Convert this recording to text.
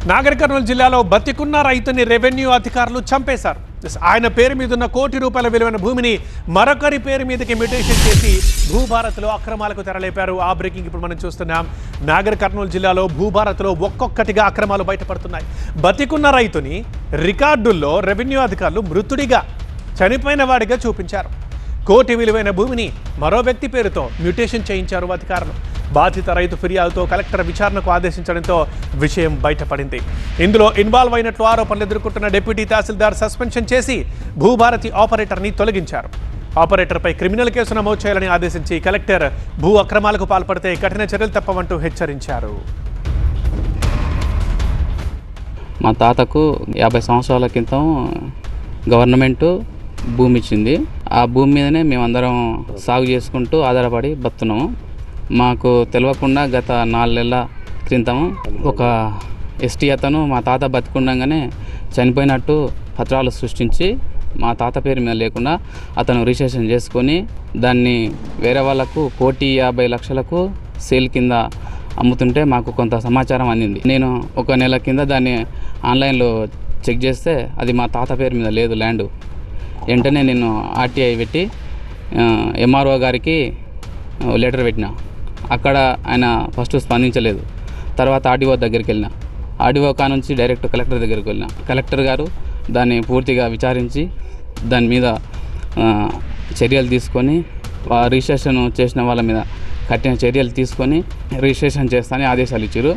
నాగర్ కర్నూలు జిల్లాలో బతికున్న రైతుని రెవెన్యూ అధికారులు చంపేశారు. ఆయన పేరు మీద ఉన్న ₹1 కోటి విలువైన భూమిని మరొకరి పేరు మీదకి మ్యూటేషన్ చేసి భూభారత్లో అక్రమాలకు తెరలేపారు. ఆ బ్రేకింగ్ ఇప్పుడు మనం చూస్తున్నాం. నాగర్ కర్నూలు జిల్లాలో భూభారత్లో ఒక్కొక్కటిగా అక్రమాలు బయటపడుతున్నాయి. బతికున్న రైతుని రికార్డుల్లో రెవెన్యూ అధికారులు మృతుడిగా, చనిపోయిన వాడిగా చూపించారు. ₹1 కోటి విలువైన భూమిని మరో వ్యక్తి పేరుతో మ్యూటేషన్ చేయించారు అధికారులు. బాధిత రైతు ఫిర్యాదుతో కలెక్టర్ విచారణకు ఆదేశించడంతో విషయం బయటపడింది. ఇందులో ఇన్వాల్వ్ అయినట్లు ఆరోపణలు ఎదుర్కొంటున్న డిప్యూటీ తహసీల్దార్ సస్పెన్షన్ చేసి భూభారతి ఆపరేటర్ని తొలగించారు. ఆపరేటర్పై క్రిమినల్ కేసు నమోదు చేయాలని ఆదేశించి కలెక్టర్ భూ అక్రమాలకు పాల్పడితే కఠిన చర్యలు తప్పవంటూ హెచ్చరించారు. మా తాతకు 50 సంవత్సరాల క్రితం గవర్నమెంటు భూమి ఇచ్చింది. ఆ భూమి మీదనే మేమందరం సాగు చేసుకుంటూ ఆధారపడి బతున్నాము. మాకు తెలియకుండా గత 4 నెలల క్రితం ఒక ఎస్టీ అతను మా తాత బతికుండగానే చనిపోయినట్టు పత్రాలు సృష్టించి మా తాత పేరు మీద లేకుండా అతను రిజిస్ట్రేషన్ చేసుకొని దాన్ని వేరే వాళ్ళకు ₹1,50,00,000 సేల్ కింద అమ్ముతుంటే మాకు కొంత సమాచారం అందింది. నేను 1 నెల కింద దాన్ని ఆన్లైన్లో చెక్ చేస్తే అది మా తాత పేరు మీద లేదు ల్యాండ్. వెంటనే నేను ఆర్టీఐ పెట్టి ఎంఆర్ఓ గారికి లెటర్ పెట్టిన. అక్కడ ఆయన ఫస్ట్ స్పందించలేదు. తర్వాత ఆర్డీఓ దగ్గరికి వెళ్ళిన. ఆర్డీఓ కా నుంచి డైరెక్ట్ కలెక్టర్ దగ్గరికి వెళ్ళిన. కలెక్టర్ గారు దాన్ని పూర్తిగా విచారించి దాని మీద చర్యలు తీసుకొని రిజిస్ట్రేషన్ చేసిన వాళ్ళ మీద కఠిన చర్యలు తీసుకొని రిజిస్ట్రేషన్ చేస్తానని ఆదేశాలు ఇచ్చారు.